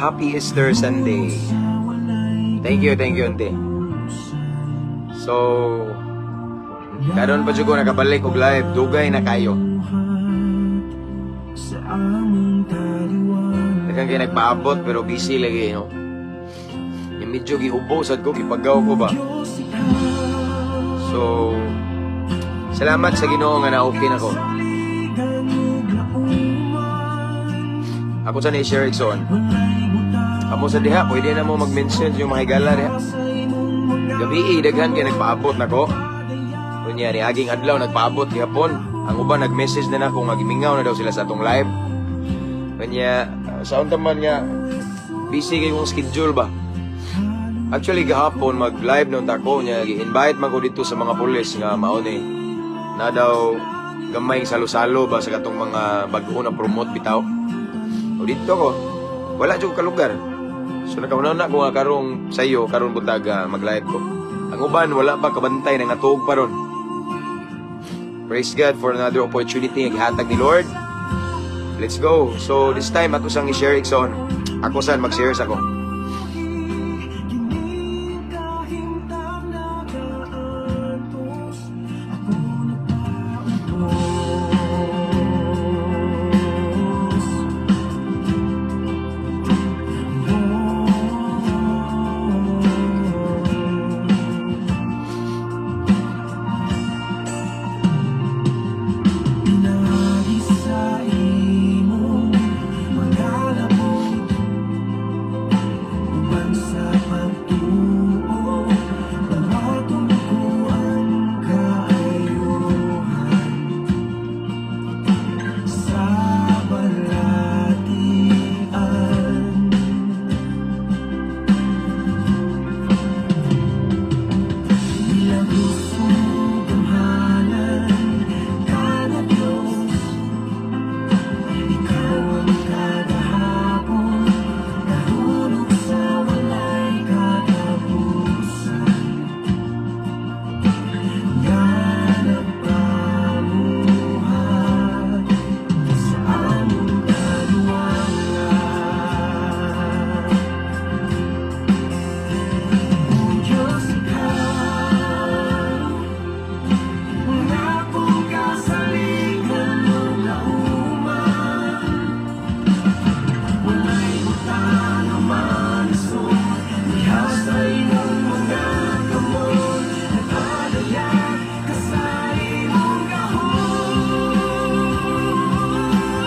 Happy Easter Sunday. Thank you, Ante. So, karon pa jud ko nakabalik og live, dugay na kayo. Daghang kay nagpaabot pero busy lagi, no? Yung medyo giubo sad ko, gipagaw ko ba? So, salamat sa Ginoo nga na-okay na ko. Ako sa ni Sir Erickson. Amo sa diha, pwede na mo mag-mention yung mga higala diha. Gabi, daghan kay nagpaabot na ko. Kunya ni aging adlaw nagpaabot gihapon. Ang uban nag-message na nako nga gimingaw na daw sila sa atong live. Kunya sa unta man nga busy kay yung schedule ba. Actually gahapon mag-live nung tako niya gi-invite man ko dito sa mga pulis nga mao ni na daw gamay salo-salo ba sa katong mga bag-o na promote bitaw. O dito ko wala jud ka lugar. So nakauna na ko nga karong sayo karon buntaga mag-live ko. Ang uban wala pa kabantay nang atuog pa ron. Praise God for another opportunity nga gihatag ni Lord. Let's go. So this time ato sang i-share Ikson. Ako san mag-share sa ko.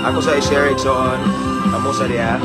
Ako sa i-share Ikson. Amo sa diha.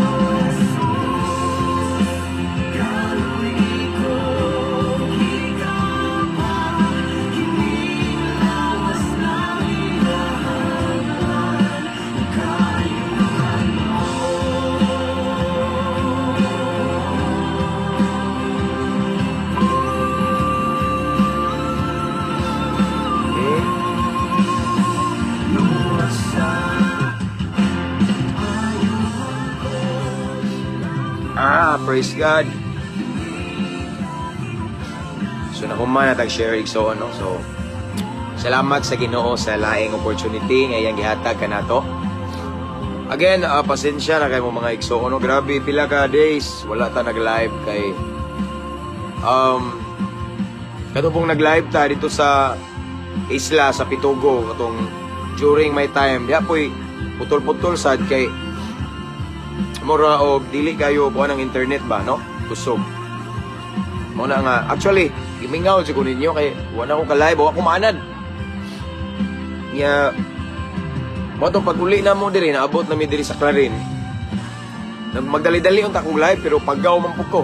Praise God. So nakuman na tag-share Ikson, no? So salamat sa Ginoo sa laing opportunity nga iyang gihatag kanato. Again, pasensya na kay mo mga Ikson, no? Grabe pila ka days wala ta nag-live kay katong nag-live ta dito sa isla sa Pitugo katong during my time. Diha po'y putol-putol sad kay mura o dili kayo buwan ng internet ba, no? Kusog. Muna nga, actually, imingaw siya ko ninyo kay wala ko ka-live o ako maanad. Nga, mo itong pag-uli na mo diri, naabot na mi diri sa Clarin. Magdali-dali yung takong live, pero paggaw man po ko.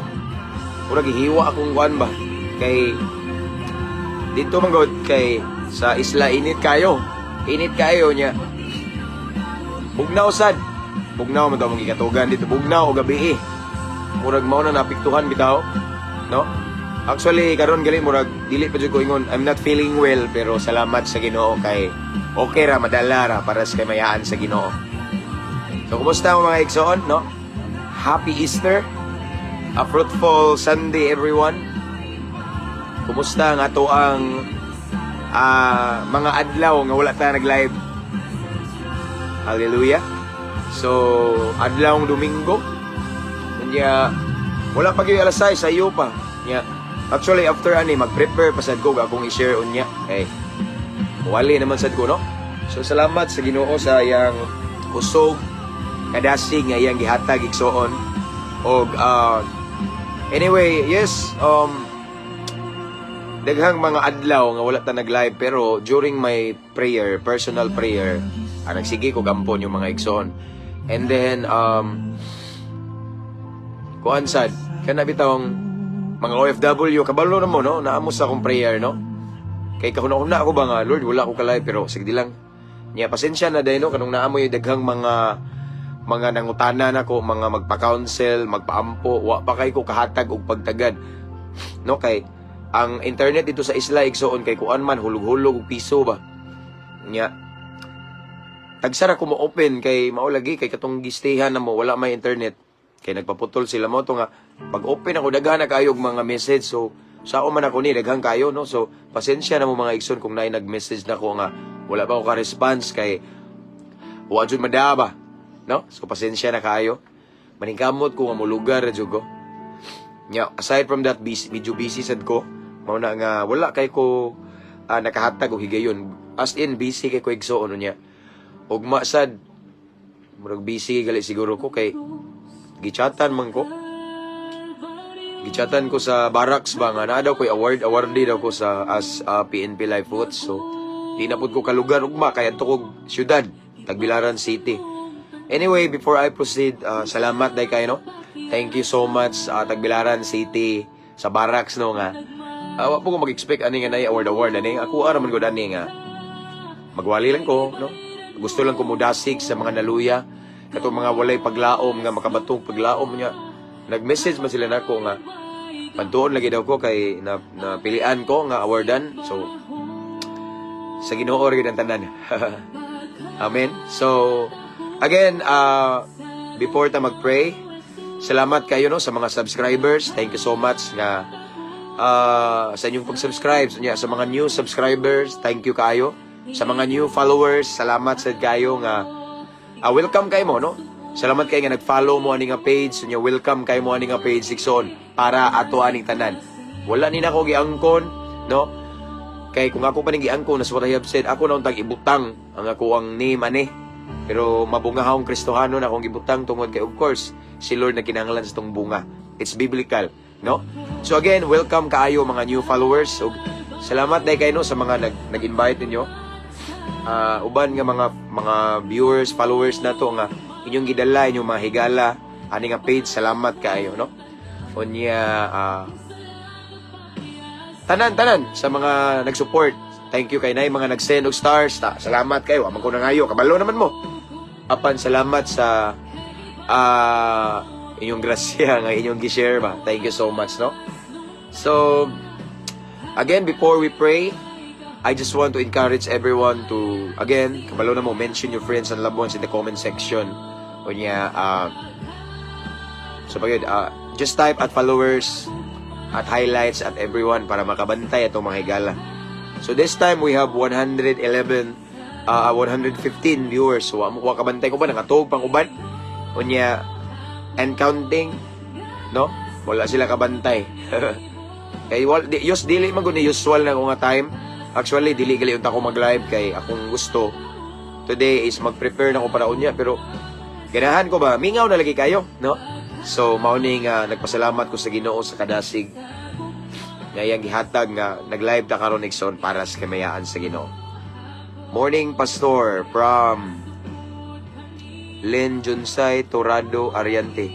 Mura gihiwa akong kuan ba. Kay, dito man god kay, sa isla init kayo. Init kayo niya. Bugnaw sad. Bugnaw man daw mong ikatugan dito. Bugnaw o gabi murag mao na napiktuhan bitaw, no? Actually karon gali murag dili pa jud ko ingon I'm not feeling well pero salamat sa Ginoo kay okay ra madala ra para sa kamayaan sa Ginoo. So kumusta mo mga Ikson, no? Happy Easter. A fruitful Sunday everyone. Kumusta ang ato ang mga adlaw nga wala ta nag-live? Hallelujah. So, adlawng Domingo, Unya, wala pa gyud alas 6 sa iyo pa. Unya, actually after ani mag-prepare pa sad ko akong i-share unya. Okay. Wali naman sad ko no. So salamat sa Ginoo sa iyang kusog kadasig nga iyang gihatag igsoon. Og anyway, yes, daghang mga adlaw nga wala ta nag-live pero during my prayer, personal prayer, nagsige ko gampon yung mga igsoon. And then kuan sad kana bitawng mga OFW kabalo na mo no, naamo sa akong prayer no. Kay kahuna-huna ako ba nga Lord, wala ko ka-live pero sige lang. Nya pasensya na dahil no kanung naamo yung daghang mga nangutana nako, mga magpa-counsel, magpaampo, wa pa kay ko kahatag og pagtagad. No kay ang internet dito sa isla igsoon kay kuan man hulog-hulog og piso ba. Nya tagsara ko mo open kay mao lagi kay katong gistehan na mo wala may internet. Kay nagpaputol sila mo to nga pag open ako daghan na kayo og mga message so sao man ako ni daghang kayo no. So pasensya na mo mga igsoon kung naay nag-message na ko nga wala pa ako ka-response kay wa jud madaba. No? So, pasensya na kayo. Maningkamot ko nga mo lugar, Diyog. Nya, aside from that, medyo busy sad ko. Mauna nga, wala kay ko nakahatag o higayon. As in, busy kay ko igsoon niya. Ugma sad, murag busy gali siguro ko kay gichatan man ko. Gichatan ko sa barracks ba nga na daw ko awardee daw ko sa as PNP Life Roots. So, di na pud ko kalugar ugma kay adto kog syudad, Tagbilaran City. Anyway, before I proceed, salamat day kayo, no? Thank you so much, Tagbilaran City, sa barracks, no, nga. Wa po ko mag-expect ani nga na award, ani. Ako araman ko ani nga. Magwali lang ko, no? Gusto lang ko mudasig sa mga naluya. Katong mga walay paglaom, nga makabatong paglaom niya. Nag-message man sila nako nga, pantuon lagi daw ko kay napilian ko nga awardan. So, sa Ginoo rin ang tanan. Amen. So, again, before ta mag-pray, salamat kayo no sa mga subscribers. Thank you so much nga sa inyong pag-subscribe. Sa mga new subscribers, thank you kayo. Sa mga new followers, salamat sa kayo nga welcome kayo mo no. Salamat kayo nga nag-follow mo ani nga page. Welcome kayo mo ani nga page Sikson para ato aning tanan. Wala ni nako giangkon no. Kay kung ako pa ning giangkon as what I have said, ako na untang ibutang ang ako ang name ani. Pero mabungahong Kristohano na akong gibutang tungod kay of course si Lord na kinahanglan sa tong bunga. It's biblical, no? So again, welcome kaayo mga new followers. So, salamat dai kayo no, sa mga nag-invite ninyo. Uban nga mga viewers, followers na to nga inyong gidala, inyong mga higala ani nga page, salamat kaayo no. Unya tanan sa mga nag-support. Thank you kay nay mga nag-send og stars. Salamat kayo. Amang ko na ngayo. Kabalo naman mo. Apan salamat sa inyong grasya nga inyong gi-share ba. Thank you so much, no? So again, before we pray, I just want to encourage everyone to again, kabalo na mo, mention your friends and loved ones in the comment section. Unya so pagod just type at followers at highlights at everyone para makabantay atong mga higala. So this time we have 115 viewers. So amo ko kabantay ko ba nakatuog pang uban. Unya and counting, no? Wala sila kabantay. Kay dili man gud ni usual na ko nga time. Actually dili gali unta ko mag-live kay akong gusto today is mag-prepare na ko para unya pero ganahan ko ba mingaw na lagi kayo, no? So mao ni nga nagpasalamat ko sa Ginoo sa kadasig nga iyang gihatag nga nag-live ta karon igsoon para sa kamayaan sa Ginoo. Morning Pastor from Len Junsay Torado Ariante.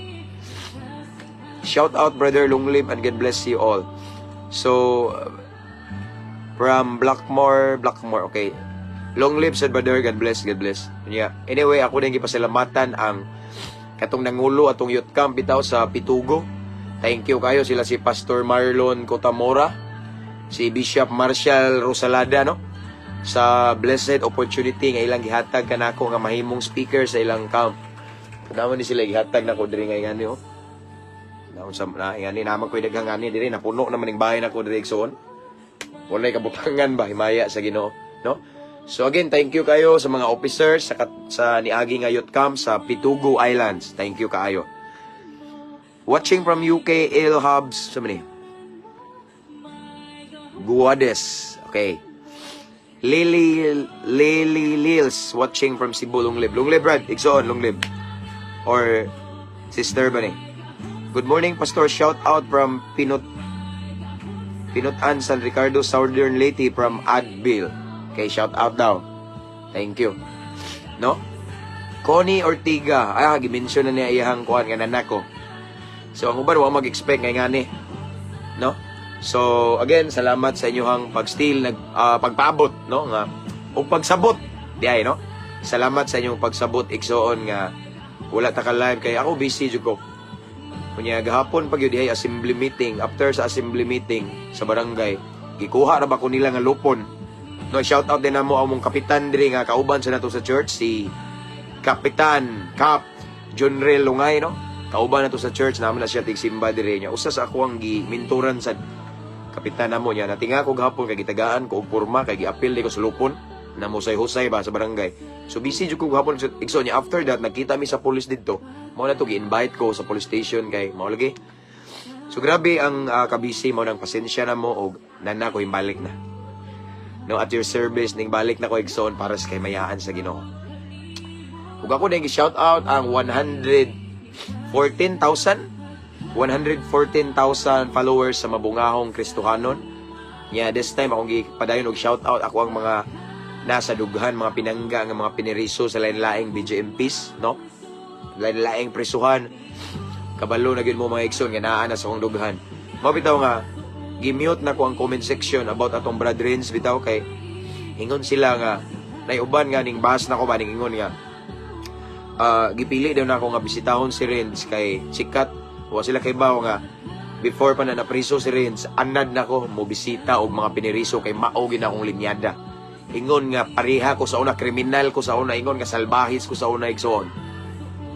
Shout out Brother Longlib and God bless you all. So from Blackmore, okay. Long live said Brother, God bless. Yeah. Anyway, ako din gipasalamatan ang katong nangulo atong youth camp bitaw sa Pitugo. Thank you kayo sila si Pastor Marlon Cotamora, si Bishop Marshall Rosalada no. Sa blessed opportunity nga ilang gihatag kanako nga mahimong speaker sa ilang camp. Naman ni sila gihatag nako diri nga ngani oh. Naon sa ngani naman ko daghang ngani diri napuno naman ning bahay nako diri igsoon. Walay kabutangan ba himaya sa Ginoo, no? So again, thank you kayo sa mga officers sa niagi nga youth camp sa Pitugo Islands. Thank you kaayo. Watching from UK, Il Hubs, sa mani? Guades. Okay. Lily Lils, watching from Cebu, Lunglib. Lunglib, Brad. Igsoon, Lunglib. Or sister ba ni? Good morning, Pastor. Shout out from Pinutan San Ricardo, Southern Leyte from Advil. Okay, shout out daw. Thank you. No? Connie Ortiga. Gimension na niya iyahang kuhan nga nanak ko. So, ang uban, wala mag-expect ngay nga ni. No? So, again, salamat sa inyong pag-steal, pagpaabot, no? Nga, o pagsabot. Di ay, no? Salamat sa inyong pagsabot, iksoon nga, wala ta ka live, kaya ako busy jud ko. Kunya, gahapon pag yun, assembly meeting, after sa assembly meeting, sa barangay, gikuha na ba ko nila nga lupon. No, shout out din na mo among kapitan diri nga kauban sa nato sa church, si Kapitan Cap Junrel Lungay, no? Kauban na to sa church, naman na siya tigsimba diri niya. Usa sa ako ang giminturan sa kapitan namo niya. Natinga ko gahapon kay gitagaan ko og porma kay giapil ko sa lupon na musay-husay ba sa barangay. So busy jud ko gahapon igso niya. After that nagkita mi sa police didto. Mao na to gi-invite ko sa police station kay mao lagi. So grabe ang kabisi mo nang pasensya na mo og nana ko imbalik na. No, at your service ning balik na ko igsoon para sa kay mayaan sa Ginoo. Ug ako ding gi-shout out ang 114,000 followers sa Mabungahong Kristohanon. Yeah, this time akong gipadayon og shout out ako ang mga nasa dughan, mga pinangga nga mga piniriso sa lain-laing BJMPs, no? Lain-laing prisuhan. Kabalo na gyud mo mga igsoon nga naa na sa akong dughan. Mao bitaw nga gi-mute na ko ang comment section about atong brethrens bitaw kay ingon sila nga naiuban nga ning bahas na ko ba ning ingon nga gipili daw na ako nga bisitahon si Renz kay sikat o sila kay bawo nga before pa na napriso si Renz anad na ko mo bisita og mga piniriso kay mao gid akong linyada ingon nga pareha ko sa una kriminal ko sa una ingon nga salbahis ko sa una igsoon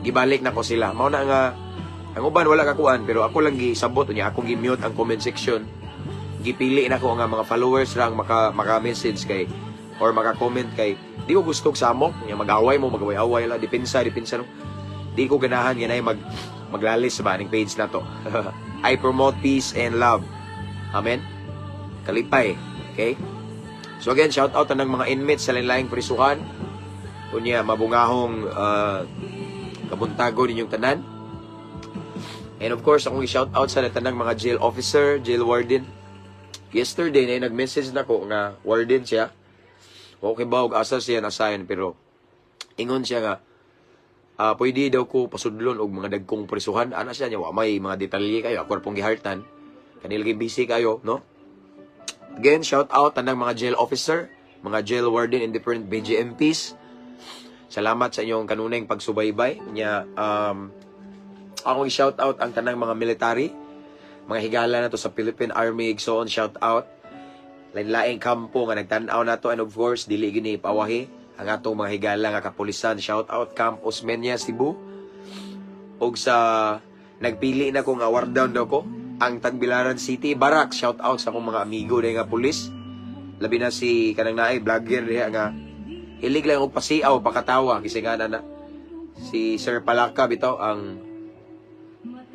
gibalik na ko sila mao na nga ang uban wala kakuan pero ako lang gisabot niya ako gi-mute ang comment section gipili na ko nga mga followers lang maka-message kay or maka-comment kay di ko gusto sa amok nga mag-away mo mag-away-away la depensa no di ko ganahan yan ay maglalis ba ning page na to. I promote peace and love, amen, kalipay. Okay, so again shout out ng mga inmates sa lain-laing prisuhan unya mabungahong kabuntago ninyong tanan. And of course akong i-shout out sa tanang mga jail officer, jail warden. Yesterday na nag-message na ko nga warden siya. Okay ba og asa siya na-assign pero ingon siya nga pwede daw ko pasudlon og mga dagkong prisuhan. Ana siya niya wa may mga detalye kayo ako pong gihartan. Kanil kay busy kayo, no? Again, shout out tanang mga jail officer, mga jail warden in different BJMPs. Salamat sa inyong kanunayng pagsubaybay. Nya ako i-shout out ang tanang mga military, mga higala na to sa Philippine Army, igsoon shout out. Lain-laing kampo nga nagtan-aw na to and of course dili gini pawahi ang atong mga higala nga kapulisan. Shout out Camp Osmeña, Cebu. Og sa nagpili na ko nga war down daw ko ang Tagbilaran City, Barak. Shout out sa akong mga amigo na nga pulis. Labi na si kanang naay vlogger diha nga hilig lang og pasiaw pakatawa kasi nga na si Sir Palaka bitaw ang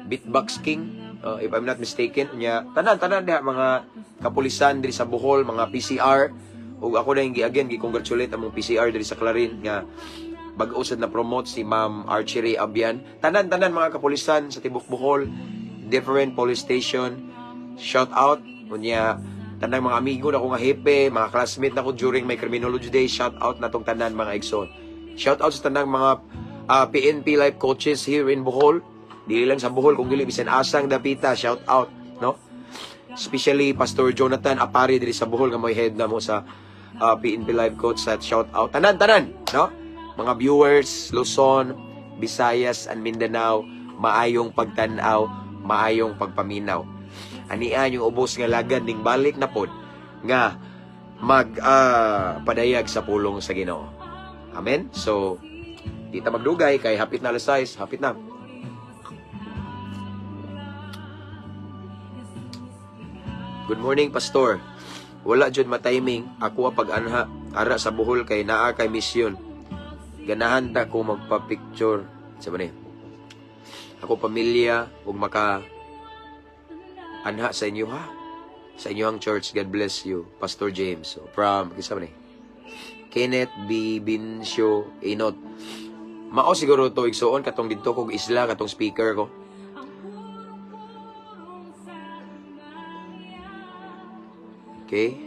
Beatbox King. If I'm not mistaken, nya tanan diha mga kapulisan diri sa Bohol, mga PCR. Ug ako na again gi-congratulate among PCR diri sa Clarin nga bag-o sad na promote si Ma'am Archery Abian. Tanan mga kapulisan sa tibok Bohol, different police station. Shout out unya tanang mga amigo na ko nga hepe, mga classmate na ko during my criminology day. Shout out na tong tanan mga igsoon. Shout out sa tanang mga PNP life coaches here in Bohol. Dili lang sa Bohol kung dili bisan asang dapita, shout out, no? Especially Pastor Jonathan Apari diri sa Bohol nga moy head na mo sa PNP Live Coach at shout out tanan no? Mga viewers Luzon, Visayas and Mindanao, maayong pagtan-aw, maayong pagpaminaw. Anian yung ubos nga lagad ning balik na pod nga padayag sa pulong sa Ginoo. Amen. So di ta magdugay kay hapit na alas 6, hapit na. Good morning, Pastor. Wala jud ma-timing. Ako pag-anha ara sa Bohol kay naa kay misyon. Ganahan ta ko magpa-picture. Sabi ni. ako pamilya ug maka anha sa inyo ha. Sa inyong church, God bless you. Pastor James. So, from, kisa ba ni? Kenneth B. Bincio Inot. Mao siguro to igsoon katong dito kog isla katong speaker ko. Okay.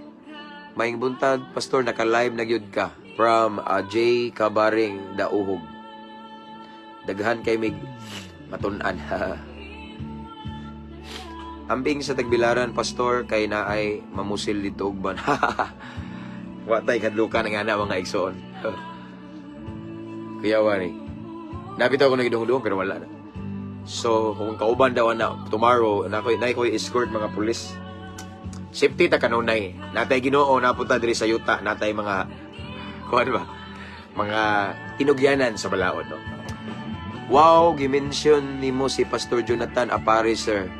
Maing buntag, Pastor, naka-live na gyud ka. From J. Kabaring Dauhog. Daghan kay mig matun-an. Ambing sa Tagbilaran, Pastor, kay naay mamusil dito ugban. Watay kadluka nga na mga igsoon. Kuyawa ni. Nabitaw ko na gidung-dung pero wala na. So, kung kauban daw na tomorrow, na ko escort mga pulis. Safety ta kanunay. Natay Ginoo napunta diri sa yuta, natay mga kuan ba? Mga tinugyanan sa balaod, no. Wow, gimension nimo si Pastor Jonathan Apari, sir.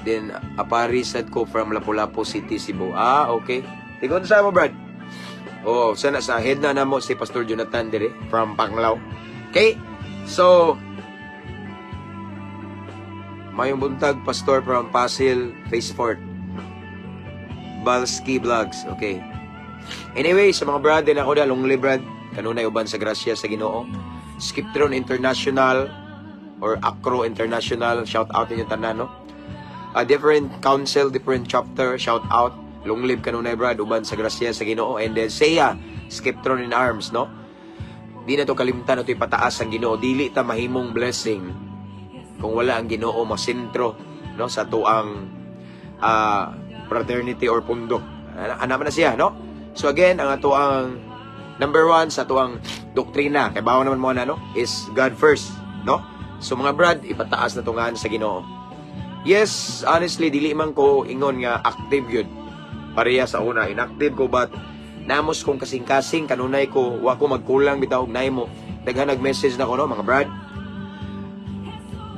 Then, Apari sad ko from Lapu-Lapu City, Cebu. Ah, okay. Tigon sa mo, Brad. Oh, sana sa head na namo si Pastor Jonathan dire from Panglao. Okay? So, mayong buntag, Pastor from Pasil, Phase 4. Balski Vlogs. Okay. Anyway, sa mga brad, din ako na, Longley Brad. Kanunay uban sa grasya sa Ginoo. Skiptron International or Acro International. Shout out ninyo tanan, no? Different council, different chapter, shout out. Long live kanunay brad, uban sa grasya sa Ginoo. And then Seiya, Skeptron in Arms, no? Di na to kalimtan na ito ipataas ang Ginoo. Dili ta mahimong blessing kung wala ang Ginoo masentro, no? Sa tuang fraternity or pundok. Ana man na siya, no? So again, ang ato ang number 1 sa tuang doktrina, kay bawo naman mo na, no? Is God first, no? So mga brad, ipataas na tungan sa Ginoo. Yes, honestly, dili man ko ingon nga active yun. Pareha sa una, inactive ko, but namos kong kasing-kasing, kanunay ko, wa ko magkulang, bitaw, ugnay mo. Daghan nag-message na ko, no, mga brad.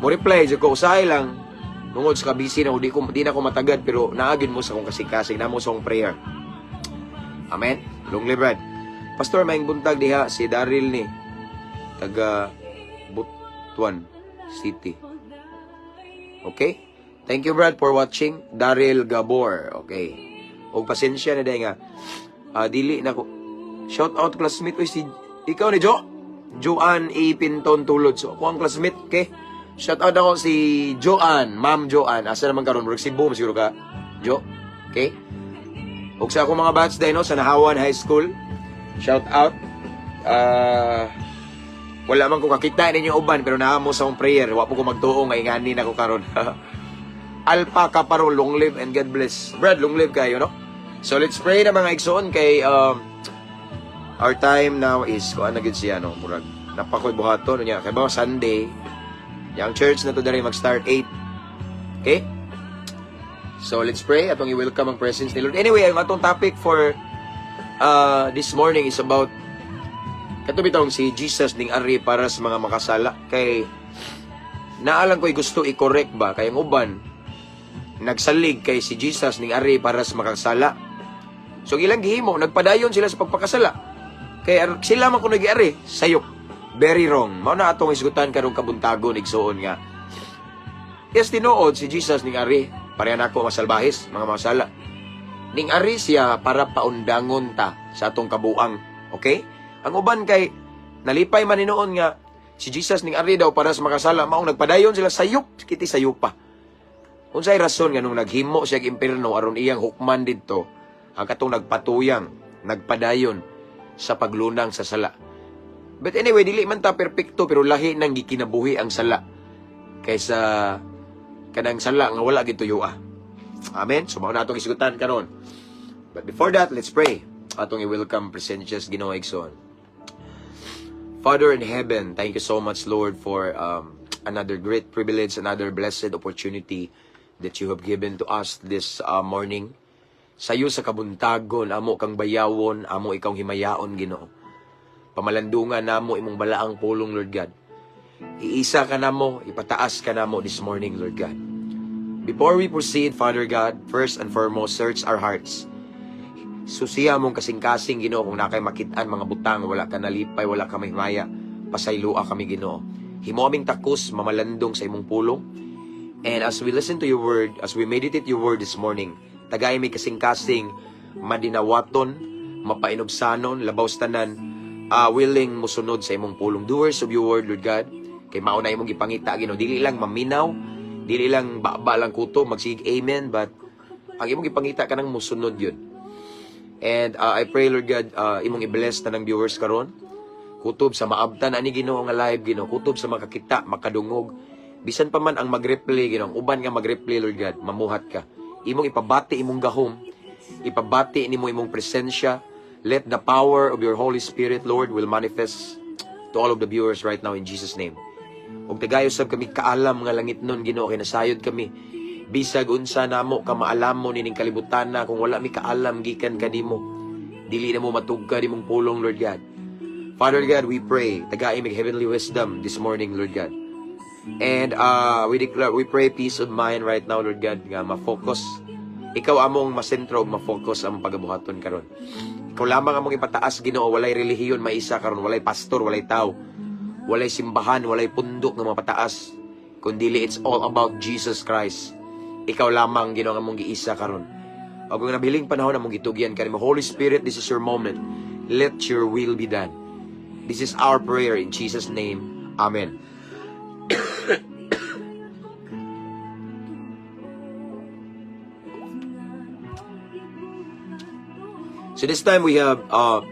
Mo reply, dyan ko, usahay lang, nungod sa kabisi na, di na ko matagad, pero naagin mo sa kong kasing-kasing, namos kong prayer. Amen? Long live, brad. Pastor, maing buntag diha, si Daryl ni, taga Butuan City. Okay? Thank you, Brad, for watching. Daryl Gabor. Okay. O pasensya na dahil nga. Dili na ko. Shout out classmate. Uy, si ikaw ni Jo. Joanne A. Pinton Tulod. So, ako ang classmate. Okay. Shout out ako si Joanne. Ma'am Joanne. Asa naman karon? Murag Cebu. Masiguro ka. Jo. Okay. O sa akong mga batch dahil, no, sa Nahawan High School. Shout out. Wala man ko kakita ninyo uban. Pero naamo sa akong prayer. Wa po ko magtuong. Ay ngani na ko karon. Alpha Kaparo, long live and God bless. Brad, long live kayo, no? So, let's pray na mga igsoon kay our time now is, kung ano siya, no? Murag, napakoy buhato, no niya. Kaya ba, Sunday, yung church na to dali mag-start 8. Okay? So, let's pray. Atong i-welcome ang presence ni Lord. Anyway, ang atong topic for this morning is about katubitong si Jesus ning ari para sa mga makasala. Kay, naalang ko'y gusto i-correct ba? Kaya ang uban, nagsalig kay si Jesus ning ari para sa makasala. So ilang gihimo, nagpadayon sila sa pagpakasala. Kaya sila man kung nag-ari, sayop. Very wrong. Mao na atong isgutan karong kabuntagon igsuon nga. Yes, tinuod si Jesus ning ari, pareha nako masalbahis, mga makasala. Ning ari siya para paundangon ta sa atong kabuang. Okay? Ang uban kay nalipay man hinuon nga si Jesus ning ari daw para sa makasala, maong nagpadayon sila sayop, kiti sayop pa. Unsay rason nga nung naghimo siya og impierno aron iyang hukman didto, ang katong nagpatuyang, nagpadayon sa paglunang sa sala. But anyway, dili man ta perpekto pero lahi nang gikinabuhi ang sala kaysa kanang sala nga wala gituyoa. Amen. So mao na atong isgutan karon. But before that, let's pray. Atong i-welcome presentious Ginoo igsoon. Father in heaven, thank you so much, Lord, for another great privilege, another blessed opportunity that you have given to us this morning. Sayo sa kabuntagon, amo kang bayawon, amo ikaw himayaon, Ginoo. Pamalandungan namo imong balaang pulong, Lord God. Iisa ka namo, ipataas ka namo this morning, Lord God. Before we proceed, Father God, first and foremost, search our hearts. Susiya mong kasing-kasing, Ginoo, kung nakay makitaan mga butang, wala ka nalipay, wala ka mahimaya, pasaylua kami, Ginoo. Himo aming takos mamalandong sa imong pulong. And as we listen to your word, as we meditate your word this morning, tagay may kasing-kasing madinawaton, mapainobsanon, labaw tanan, willing musunod sa imong pulong. Doers of your word, Lord God. Kay mauna imong gipangita, Ginoo, dili lang maminaw, dili lang baba lang kuto, magsig amen, but ang imong gipangita kanang musunod yun. And I pray, Lord God, imong i-bless na ng viewers karon. Kutob sa maabtan ani Ginoo nga live, Ginoo. Kutob sa makakita, makadungog. Bisan pa man ang mag-replay, Ginoo. Uban nga mag-replay, Lord God, mamuhat ka. Imong ipabati imong gahom. Ipabati nimo imong presensya. Let the power of your Holy Spirit, Lord, will manifest to all of the viewers right now in Jesus' name. Og tagayo sab kami kaalam nga langit nun, Ginoo, kay nasayod kami. Bisag unsa namo ka maalam mo nining kalibutan na kung wala mi kaalam gikan kanimo. Dili na mo matugka nimong pulong, Lord God. Father God, we pray, tagaay mig heavenly wisdom this morning, Lord God. And we pray peace of mind right now, Lord God, nga ma-focus. Ikaw among masentro ug ma-focus ang pagabuhaton karon. Ikaw lamang among ipataas, Ginoo, walay relihiyon maisa karon, walay pastor, walay tao, walay simbahan, walay pundok nga mapataas. Kundili it's all about Jesus Christ. Ikaw lamang, Ginoo, among giisa karon. Og ang nabiling panahon among gitugyan kanimo, Holy Spirit, this is your moment. Let your will be done. This is our prayer in Jesus' name. Amen. So this time we have 200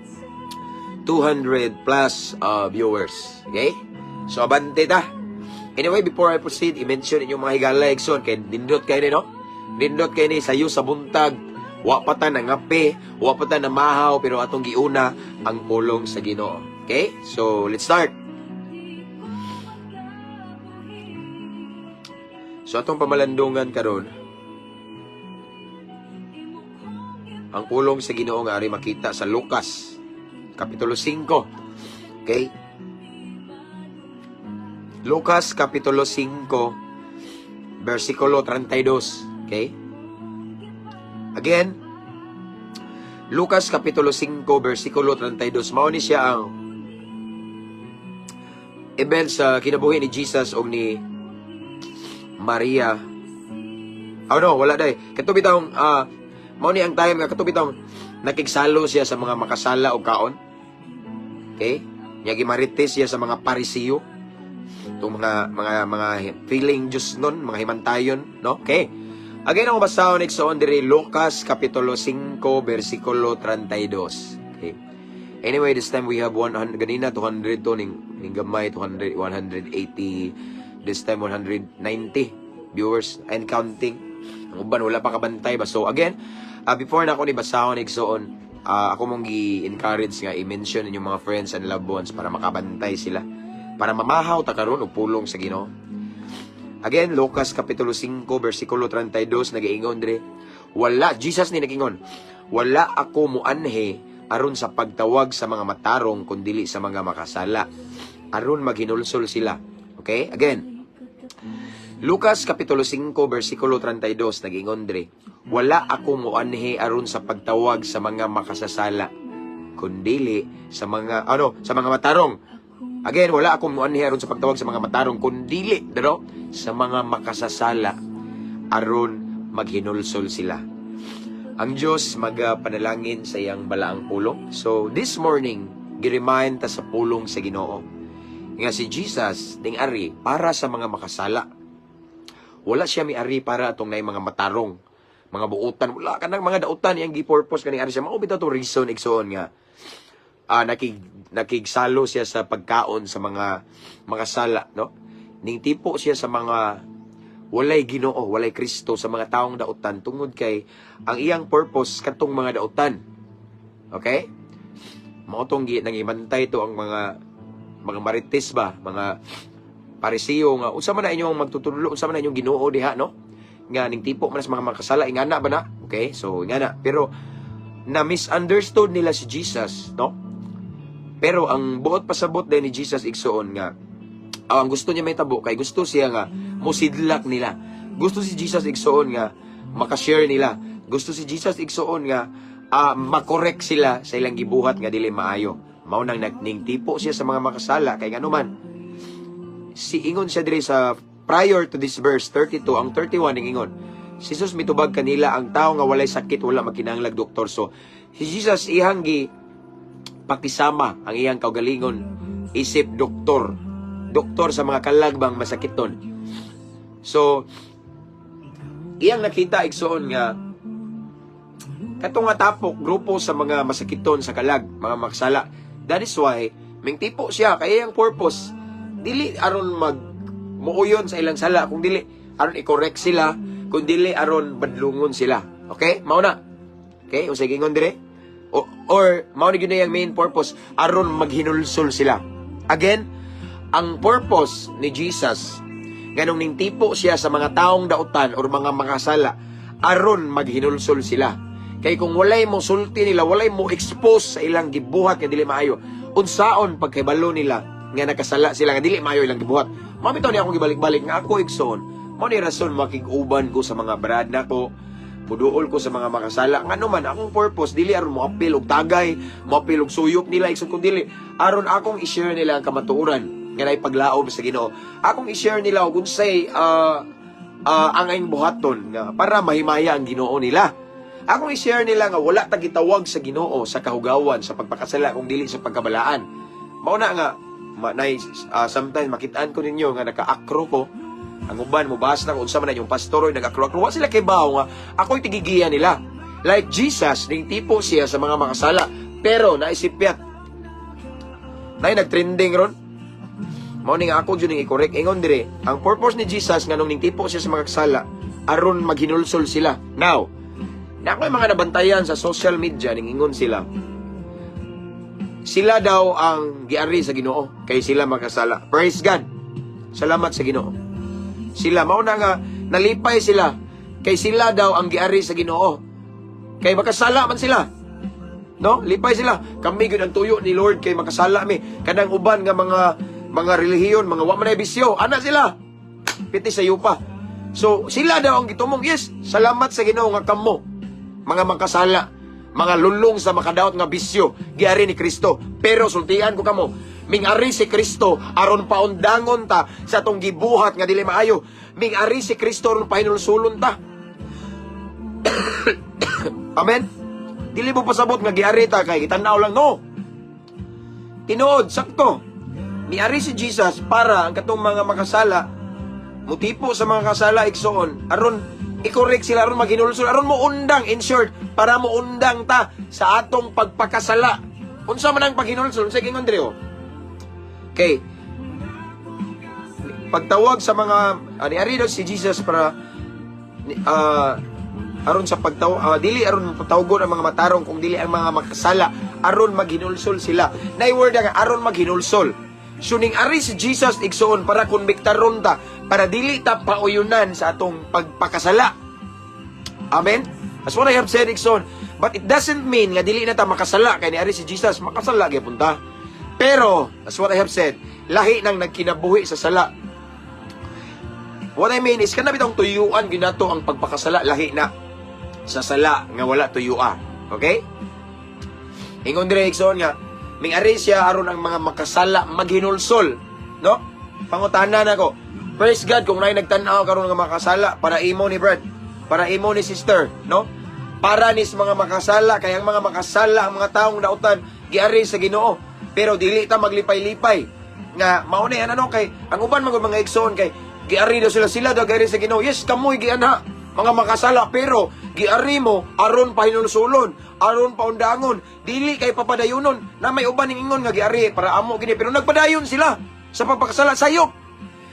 plus viewers. Okay? So abante ta. Anyway, before I proceed, i-mention inyong mga higala Exxon. Kaya nindot kayo ni, no? Nindot kayo ni sayo sa buntag. Wa pa ta nangape, wa pa ta namahaw, pero atong giuna ang pulong sa Ginoo. Okay? So, let's start. So, atong pamalandungan karon, ang pulong sa Ginoo nga ari makita sa Lucas Kapitulo 5. Okay? Lucas Kapitulo 5 versikulo 32. Okay? Again, Lucas Kapitulo 5 versikulo 32. Mao ni siya ang event sa kinabuhi ni Jesus o ni Maria. Oh no, wala day. Katubitang mao ni ang time nga katubitang nakigsalo siya sa mga makasala o kaon. Okay? Nya gimarites siya sa mga parisiyo. Itong mga feeling Diyos nun, mga himantayon, no? Okay. Again, ang basahon Exxon diri Lucas Kapitulo 5 versikulo 32. Okay. Anyway, this time we have 100 ganina 200 to ning gamay 200 180, this time 190 viewers and counting. Ang uban wala pa kabantay ba. So again, before na ako ni basahon Exxon, ako mong gi-encourage nga i-mention inyong mga friends and loved ones para makabantay sila, para mamahaw ta karon og pulong sa Ginoo. Again, Lucas Kapitulo 5 versikulo 32 nagaingon dire, wala Jesus ni nagingon, wala ako muanhe aron sa pagtawag sa mga matarong kundili sa mga makasala, aron maghinulsol sila. Okay? Again, Lucas Kapitulo 5 versikulo 32 nagingon dire, wala ako muanhe aron sa pagtawag sa mga makasasala kundili sa mga sa mga matarong. Again, wala akong muanhi aron sa pagtawag sa mga matarong kundili sa mga makasasala aron maghinulsol sila. Ang Diyos magapanalangin sa iyang balaang pulong. So this morning, giremind ta sa pulong sa Ginoo. Nga si Jesus ding ari para sa mga makasala. Wala siya miari para atong nay mga matarong, mga buutan. Wala kanang mga dautan yang gi-purpose kani ari siya. Mao bitaw to reason igsoon nga nakigsalo siya sa pagkaon sa mga makasala, no? Ning tipo siya sa mga walay Ginoo, walay Kristo, sa mga taong dautan tungod kay ang iyang purpose katong mga dautan. Okay? Mao tong nangimantay to ang mga marites ba, mga parisiyo nga unsa man na inyong magtutulo, unsa man na inyong Ginoo diha, no? Nga ning tipo man sa mga makasala ingana ba na? Okay? So ingana, pero na misunderstood nila si Jesus, no? Pero ang buot pasabot din ni Jesus igsoon nga ang gusto niya may tabo kay gusto siya nga musidlak nila. Gusto si Jesus igsoon nga makashare nila. Gusto si Jesus igsoon nga makorek sila sa ilang gibuhat nga dili maayo. Mao nang nagning tipo siya sa mga makasala kay nganuman si ingon siya diri sa prior to this verse 32 ang 31 ning ingon. Si Jesus mitubag kanila ang tao nga walay sakit wala makinahanglag doktor. So si Jesus ihang gi pakisama ang iyang kaugalingon isip doktor sa mga kalagbang masakiton. So iyang nakita igsoon nga katong nga tapok grupo sa mga masakiton sa kalag, mga maksala. That is why ming tipo siya kay iyang purpose dili aron muoyon sa ilang sala, kung dili aron i-correct sila, kung dili aron badlungon sila. Okay? Mao na. Okay? O sige ingon dire. Or mao ni gyud yung main purpose aron maghinulsol sila. Again, ang purpose ni Jesus nganong ning tipo siya sa mga taong dautan or mga makasala aron maghinulsol sila. Kay kung walay mo sulti nila, walay mo expose sa ilang gibuhat nga dili maayo, unsaon pagkahibalo nila nga nakasala sila nga dili maayo ilang gibuhat. Mamito ni akong gibalik-balik nga ako igsoon. Mao ni rason makig-uban ko sa mga brad nako, puduol ko sa mga makasala. Ngano man akong purpose dili aron mo apil og tagay, mo apil og suyop nila igsoon kun dili aron akong i-share nila ang kamatuoran nga nay paglaom sa Ginoo. Akong i-share nila og unsay ang aing buhaton nga para mahimaya ang Ginoo nila. Akong i-share nila nga wala ta gitawag sa Ginoo sa kahugawan, sa pagpakasala kung dili sa pagkabalaan. Mao na nga sometimes makitaan ko ninyo nga naka-akro ko. Ang uban mo basta kung unsa man yung pastor oy nag-akro-akro, wa sila kay bawo nga ako'y tigigiya nila. Like Jesus, ning tipo siya sa mga makasala, pero naisipyat. Nay nagtrending ron. Mao ning ako jud ning i-correct ingon dire. Ang purpose ni Jesus nganong ning tipo siya sa mga kasala aron maghinulsol sila. Now, na ako yung mga nabantayan sa social media ning ingon sila daw ang giari sa Ginoo kay sila makasala. Praise God. Salamat sa Ginoo. Sila mao na nga nalipay sila kay sila daw ang giari sa Ginoo. Kay makasala man sila. No? Lipay sila. Kami gyud ang tuyo ni Lord kay makasala mi. Kanang uban nga mga relihiyon, mga wa man ay bisyo, ana sila. Piti sa yupa. So sila daw ang gitumong, yes, salamat sa Ginoo nga kamo mga makasala, mga lulong sa makadaot nga bisyo, giari ni Kristo. Pero sultian ko kamo, ming-ari si Kristo aron paundangon ta sa tong gibuhat nga dili maayo. Ming-ari si Kristo aron pahinulsulon ta. Amen. Dili mo pasabot nga giari ta kay kitanaw lang, no. Tinuod sakto. Miari si Jesus para ang katong mga makasala mutipo sa mga kasala igsoon aron i-correct sila, aron maghinulsol, aron mo undang, in short, para mo undang ta sa atong pagpakasala. Unsa man ang paghinulsol? Sige nga, Andreo. Okay. Pagtawag sa mga, ni-ari daw si Jesus para, aron sa pagtawag, dili aron pagtawagon ang mga matarong, kung dili ang mga makasala, aron maghinulsol sila. Na-word nga, aron maghinulsol. So, ning-ari si Jesus igsoon para konbiktaron ta, para dili ta pauyunan sa atong pagpakasala. Amen? That's what I have said, igsoon. But it doesn't mean nga dili na ta makasala, kay ni-ari si Jesus, makasala gyapon ta. Pero, that's what I have said, lahi nang nagkinabuhi sa sala. What I mean is, kanabit ang tuyuan ginato ang pagpakasala, lahi na sa sala nga wala tuyuan. Okay? Ingon dire igsoon nga, ming-ari siya aron ang mga makasala maghinulsol, no? Pangutanan nako. Praise God kung nay nagtan-aw karon nga makasala para imo ni Brad, para imo ni sister, no? Para nis mga makasala kay ang mga makasala ang mga taong nautan giari sa Ginoo. Pero dili ta maglipay-lipay nga mao ni ano kay ang uban mga igsoon kay giari daw sila daw giari sa Ginoo. Yes, kamoy gianha mga makasala pero giari mo aron pahinulsulon, aron paundangon, dili kay papadayunon. Na may uban ning ingon nga giari para amo gini pero nagpadayon sila sa pagpakasala sayop.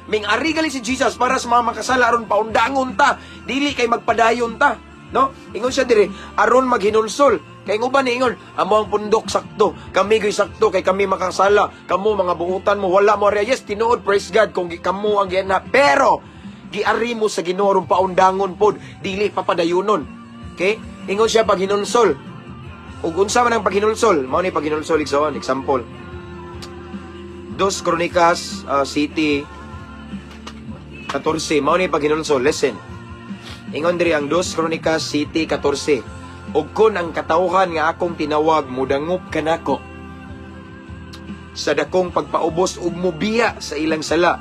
Ming-ari gali si Jesus para sa mga makasala aron paundangon ta, dili kay magpadayon ta, no? Ingon siya dire aron maghinulsol. Kay uban ni ingon, amo ang pundok sakto, kami gyud sakto kay kami makasala, kamo mga buutan mo wala mo area. Yes, tinuod, praise God kung kamo ang giana, pero giari mo sa Ginoo aron paundangon pod, dili papadayunon. Okay? Ingon siya pag hinulsol. Ug unsa man ang paghinulsol? Mao ni paghinulsol igsoon, example. 2 Kronikas City 14, mao ni paghinulsol. Listen. Ingon diri ang 2 Kronikas City 14. Ug kun ang katawhan nga akong tinawag mudangop kanako sa dakong pagpaubos ug mubiya sa ilang sala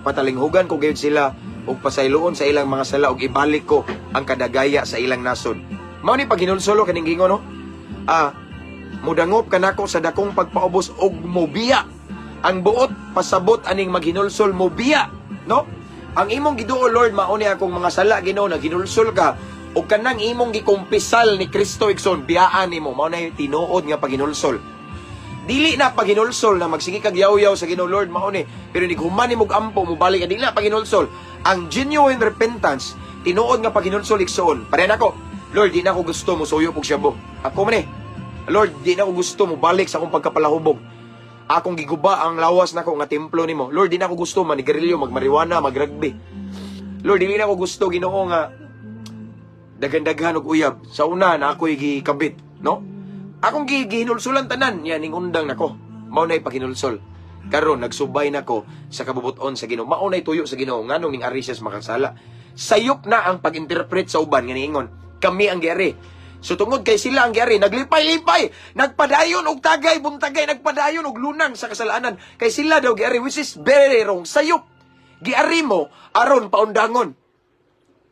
patalinghugan ko gayud sila ug pasayloon sa ilang mga sala ug ibalik ko ang kadagaya sa ilang nasod. Mao ni paghinulsolo kaning gingon no. Mudangop kanako sa dakong pagpaubos og mobiya. Ang buot pasabot aning maghinulsol mobiya, no? Ang imong Ginoo Lord mao ni akong mga sala Ginoo naghinulsol ka ug kanang imong gikumpisal ni Kristo igsoon biyaan nimo mao na tinuod nga paghinulsol. Dili na paghinulsol na magsige kag yaw-yaw sa Ginoo Lord mao ni pero ni human nimog ampo mo balik dili na paghinulsol. Ang genuine repentance tinuod nga paghinulsol igsoon. Pare nako, Lord di na ako gusto mo suyo pug syabo. Ako man Lord di na ako gusto mo balik sa akong pagkapalahubog. Akong giguba ang lawas nako nga templo nimo. Lord di na ako gusto manigarilyo, magmariwana, magrugby. Lord dili na ako gusto Ginoo nga dagan-daghan og uyab. Sa una na ako'y gikabit, no? Akong gihinulsulan tanan, yan ning undang nako. Mao nay paghinulsol. Karon nagsubay nako sa kabubuton sa Ginoo. Mao nay tuyo sa Ginoo nganong ning ari siya makasala. Sayop na ang pag-interpret sa uban nga niingon. Kami ang giari. So tungod kay sila ang giari, naglipay-lipay, nagpadayon og tagay, buntagay, nagpadayon og lunang sa kasalanan. Kay sila daw giari, which is very wrong. Sayop. Giari mo aron paundangon.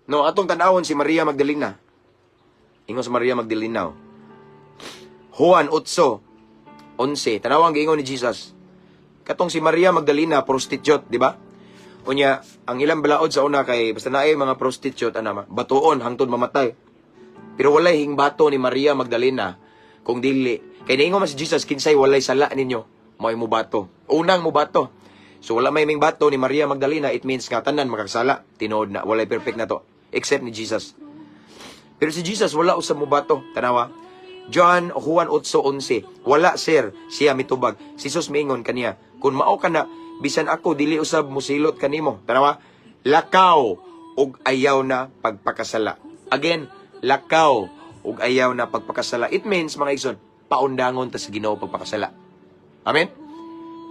No, atong tanawon si Maria Magdalena. Ingon sa Maria Magdalena. Juan 8:11. Tanawang giingon ni Jesus. Katong si Maria Magdalena prostitute, di ba? Unya, ang ilang balaod sa una kay basta naay mga prostitute batuon hangtod mamatay. Pero walay hingbato ni Maria Magdalena kung dili. Kay niingon man si Jesus kinsay walay sala ninyo, mao mo bato. Unang mo bato. So wala may bato ni Maria Magdalena, it means nga tanan makasala. Tinuod na walay perfect na to except ni Jesus. Pero si Jesus wala usab mo bato. Tanawa. Juan 8:11. Wala sir siya mitubag. Si Jesus miingon kaniya, kung mao ka na bisan ako dili usab musilot kanimo. Tanawa. Lakaw ug ayaw na pagpakasala. Again, lakaw ug ayaw na pagpakasala. It means mga igsoon, paundangon ta sa Ginoo pagpakasala. Amen.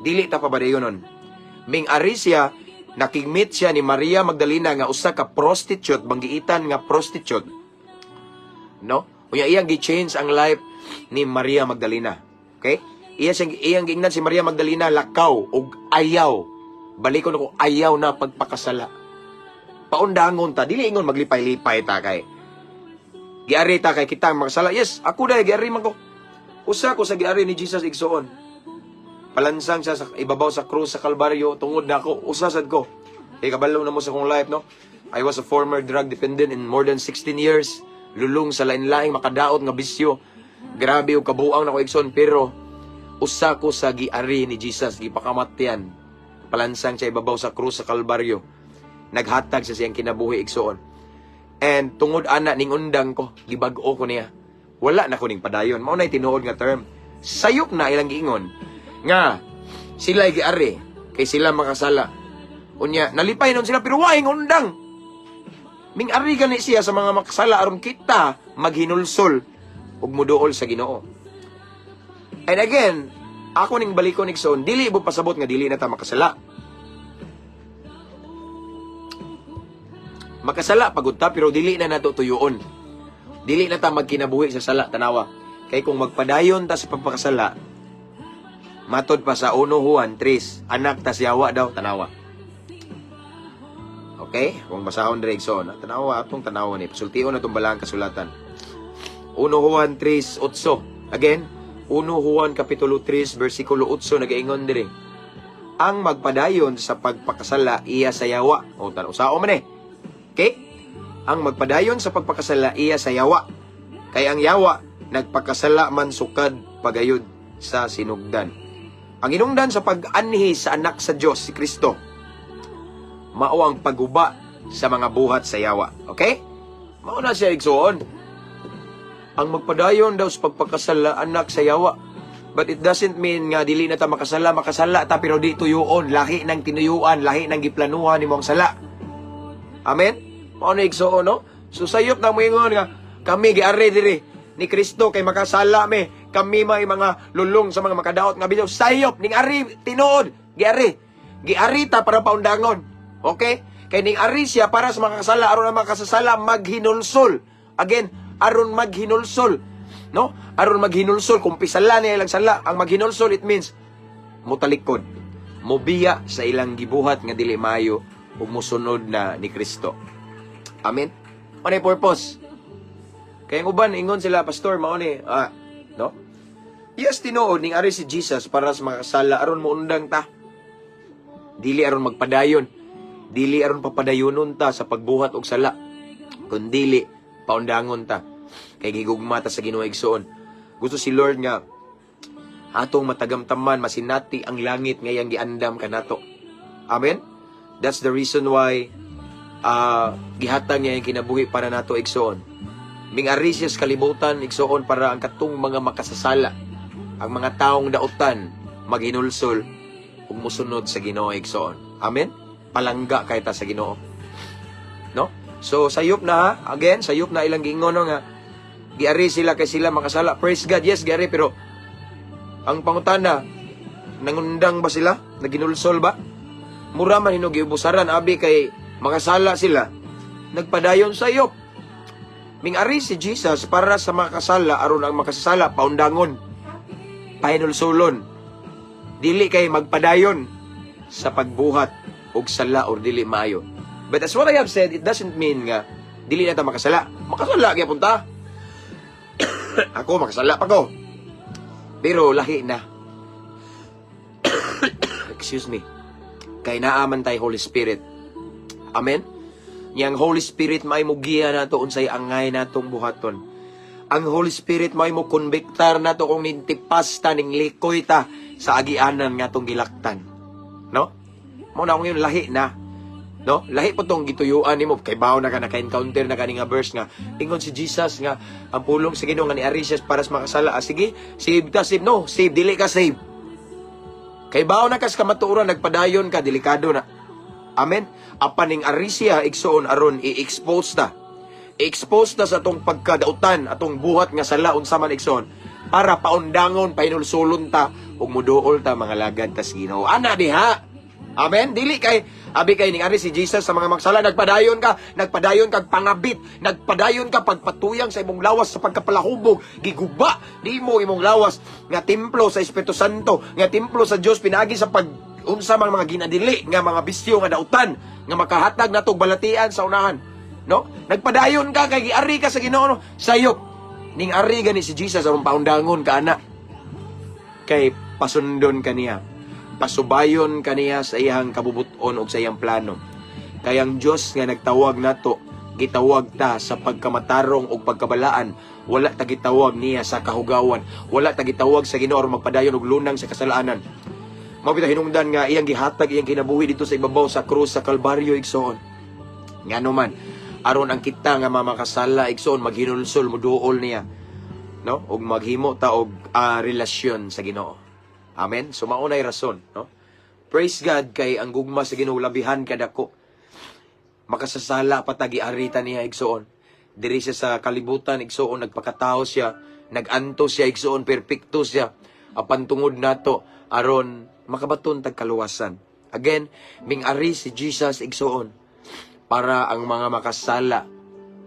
Dili ta pabadayonon. Ming ari siya nakigmeet siya ni Maria Magdalena nga usa ka prostitute, banggiitan nga prostitute. No? Unya iyang gi-change ang life ni Maria Magdalena. Okay? Iyang giingnan si Maria Magdalena lakaw ug ayaw. Balikon ako ayaw na pagpakasala. Paundangon ta, dili ingon maglipay-lipay ta kay. Giari ta kay kita makasala. Yes, ako dai giari man ko. Usa ko sa giari ni Jesus igsoon. Palansang siya sa ibabaw sa krus sa Kalbaryo tungod na ako usasad ko. Kay kabalo na mo sa kong life no. I was a former drug dependent in more than 16 years. Lulong sa lain-laing makadaot nga bisyo. Grabe og kabuang na ko igsoon pero usa ko sa giari ni Jesus gipakamatyan. Palansang siya ibabaw sa krus sa Kalbaryo. Naghatag sa siyang kinabuhi igsoon. And tungod ana ning undang ko, gibag-o ko niya. Wala na ko ning padayon. Mao nay tinuod nga term. Sayop na ilang giingon nga sila giari kay sila makasala. Unya nalipay nun sila pero waing undang. Ming ari gani siya sa mga makasala aron kita maghinulsol ug muduol sa Ginoo. And again, ako ning balikon igsoon, dili mo pasabot nga dili na ta makasala. Makasala pagud ta pero dili na nato tuyoon. Dili na ta magkinabuhi sa sala tanawa. Kay kung magpadayon ta sa pagpakasala, matod pa sa 1 Juan 3, anak ta siyawa daw tanawa. Okay? Kung basahon dire igsoon, tanawa atong tanawa ni pasultion na tong balang kasulatan. 1 Juan 3:8. Again, 1 Juan kapitulo 3 bersikulo 8 nagaingon dire. Ang magpadayon sa pagpakasala iya sayawa. O tanusao man Okay? Ang magpadayon sa pagpakasala iya sa yawa. Kay ang yawa nagpakasala man sukad pagayod sa sinugdan. Ang inungdan sa pag-anhi sa anak sa Dios si Kristo mao ang paguba sa mga buhat sa yawa. Okay? Mao na siya igsoon. Ang magpadayon daw sa pagpakasala anak sa yawa. But it doesn't mean nga dili na ta makasala ta pero di tuyoon, lahi nang tinuyuan, lahi nang giplanuhan nimo ang sala. Amen? Mao na igsoon no? So sayop na moingon nga kami giari diri ni Kristo kay makasala me. Kami may mga lulong sa mga makadaot nga bitaw. Sayop ning ari tinuod, giari. Giari ta para paundangon. Okay? Kay ning ari siya para sa mga kasala aron ang mga kasasala maghinulsol. Again, aron maghinulsol. No? Aron maghinulsol kung pisala niya ilang sala, ang maghinulsol it means mutalikod. mobiya sa ilang gibuhat nga dili maayo ug mosunod na ni Kristo. Amen. Ano yung purpose? Kaya ang uban ingon sila, pastor, mao ni no? Yes, tinuod ning ari si Jesus para sa makasala aron muundang ta. Dili aron magpadayon. Dili aron papadayonon ta sa pagbuhat og sala. Kundili paundangon ta. Kay gigugma ta sa Ginoo igsoon. Gusto si Lord nga atong matagamtaman masinati ang langit ngayang giandam kanato. Amen. That's the reason why gihatag niya yung kinabuhi para nato igsoon. Ming-ari siya sa kalibutan igsoon para ang katong mga makasasala, ang mga taong dautan maghinulsol ug musunod sa Ginoo igsoon. Amen. Palangga kay ta sa Ginoo. No? So sayop na ha? Again, sayop na ilang giingon nga giari sila kay sila makasala. Praise God. Yes, giari pero ang pangutana, nangundang ba sila? Naginulsol ba? Mura man hinog giubusaran abi kay makasala sila. Nagpadayon sayop. Ming-ari si Jesus para sa makasala aron ang makasala paundangon. Pahinulsulon. Dili kay magpadayon sa pagbuhat og sala or dili maayo. But as what I have said, it doesn't mean nga dili na ta makasala. Makasala gyapon ta. Ako makasala pa ko. Pero lahi na. Excuse me. Kay naaman tay Holy Spirit. Amen. Yang Holy Spirit may mugiya nato unsay angay natong buhaton. Ang Holy Spirit may mo konbiktar nato kung nintipas ta ning likoy ta sa agianan nga tong gilaktan. No? Mo na yun lahi na. No? Lahi po tong gituyuan nimo kay bawo na ka naka-encounter na kani nga verse nga ingon si Jesus nga ang pulong sa Ginoo nga ni Arisias para sa makasala. Sige, save ta, save. No, save dili ka save. Kay bawo na kas kamatuoran nagpadayon ka delikado na. Amen. Apaning Arisia igsoon aron i-expose ta. I-expose ta sa atong pagkadautan, atong buhat nga sala unsa man igsoon para paundangon painulsulon ta ug muduol ta mga lagad ta sa Ginoo. Ana diha. Amen. Dili kay abi kay ning ari si Jesus sa mga magsala nagpadayon kag pangabit, nagpadayon ka pagpatuyang sa imong lawas sa pagkapalahubog, giguba nimo imong lawas nga templo sa Espiritu Santo, nga templo sa Dios pinagi sa pag unsa man mga ginadili nga mga bisyo nga dautan nga makahatag natong balatian sa unahan. No? Nagpadayon ka kay giari ka sa Ginoo, no? Sayop ning ari gani si Jesus aron paundangon ka ana. Kay pasundon kaniya. Pasubayon kaniya sa iyang kabubuton o sa iyang plano. Kaya ang Diyos nga nagtawag nato, gitawag ta sa pagkamatarong o pagkabalaan. Wala ta gitawag niya sa kahugawan. Wala ta gitawag sa Ginoo aron magpadayon og lunang sa kasalanan. Mabita hinungdan nga iyang gihatag iyang kinabuhi dito sa ibabaw sa krus sa Kalbaryo igsoon. Ngano man aron ang kita nga mamakasala igsoon maghinulsol moduol niya, no? Og maghimo ta og relasyon sa Ginoo. Amen. So maunay rason, no? Praise God kay ang gugma sa Ginoo labihan kadako. Makasasala pa tagiarita niya igsoon. Diri siya sa kalibutan igsoon nagpakatao siya, naganto siya igsoon, perpekto siya. Apan tungod nato aron makabaton tag kaluwasan. Again, ming-ari si Jesus igsoon para ang mga makasala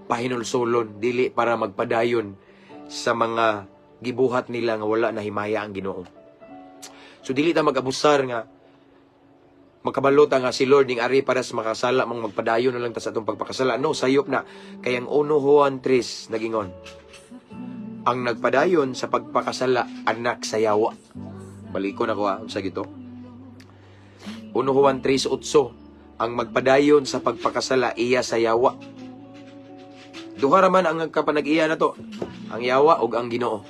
pahinulsulon, dili para magpadayon sa mga gibuhat nila nga wala na himaya ang Ginoo. So dili ta mag-abusar nga makabalota nga si Lord ning ari para sa makasala mang magpadayon na lang ta sa atong pagpakasala. No, sayop na. Kay ang 1 Juan 3 nagingon. Ang nagpadayon sa pagpakasala anak sa yawa. Balikon ako unsa gito. 1 Juan 3:8 ang magpadayon sa pagpakasala iya sa yawa. Duha ra man ang kapanag-iya na to, ang yawa ug ang Ginoo.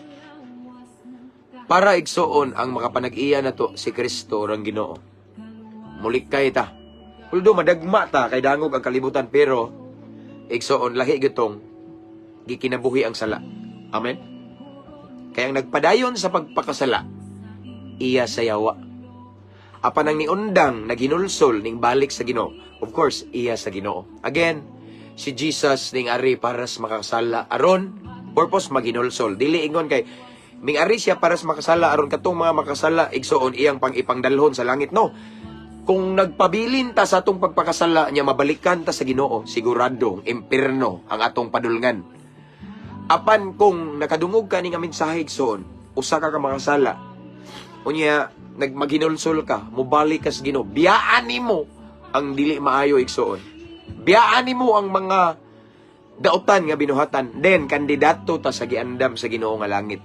Para igsoon ang makapanag-iya na to si Kristo rang Ginoo. Mulikay ta. Although madagma ta kay dangog ang kalibutan pero igsoon lahi gitong gikinabuhi ang sala. Amen. Kaya ang nagpadayon sa pagpakasala iya sa yawa. Apan ang niundang naghinulsol ning balik sa Ginoo. Of course, iya sa Ginoo. Again, si Jesus ning ari para sa makasala aron purpose maghinulsol. Dili ingon kay ming-ari siya para sa makasala aron katong mga makasala igsoon iyang pang-ipangdalhon sa langit. No. Kung nagpabilin ta sa atong pagpakasala niya mabalikan ta sa Ginoo, sigurado impierno ang atong padulngan. Apan kung nakadungog ka ni nga mensahe igsoon, usa ka makasala, Unya, maghinulsol ka, mubalik ka sa Ginoo. Biyaan nimo ang dili maayo igsoon. Biyaan nimo ang mga dautan nga binuhatan. Then, kandidato ta sa giandam sa Ginoo nga langit.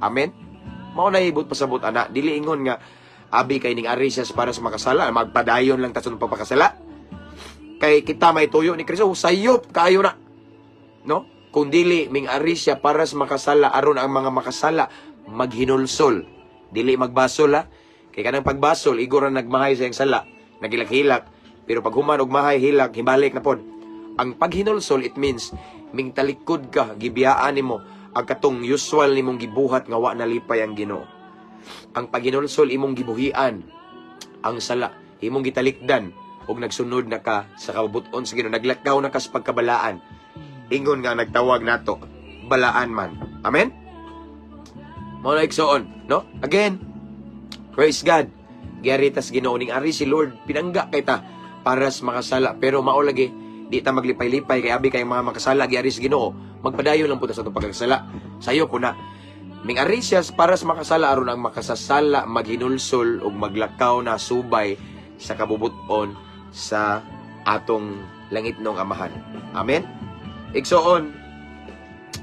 Amen? Mao na ibot pasabot ana. Dili ingon nga, abi kay ning ari siya para sa makasala. Magpadayon lang ta sa pagpakasala. Kay kita may tuyo ni Kristo. Sayop kayo na. No? Kung dili, ming ari siya para sa makasala. Aron ang mga makasala, maghinulsol. Dili magbasol ha. Kay kanang pagbasol, igor na nagmahay sa iyang sala. Nagilak-hilak. Pero pag human og mahay, hilak, hibalik na pod. Ang paghinulsol, it means, ming talikod ka, gibiyaan nimo ang katong usual nimong gibuhat nga wa nalipay ang Ginoo. Ang paghinulsol, imong gibuhian ang sala. Imong gitalikdan og nagsunod na ka sa kabubuton sa Ginoo. Naglakaw na ka sa pagkabalaan. Ingon nga nagtawag nato, balaan man. Amen? Mao na igsoon, no? Again, praise God. Giaritas Ginoo ning ari si Lord pinangga kay ta para sa makasala. Pero mao lagi di ta maglipay-lipay kay abi kay mga makasala giari sa Ginoo. Magpadayon lang po ta sa atong pagkasala. Sayo po na. Ming ari siya para sa makasala aron ang makasasala maghinulsol ug maglakaw na subay sa kabubuton sa atong langit nong Amahan. Amen. Igsoon,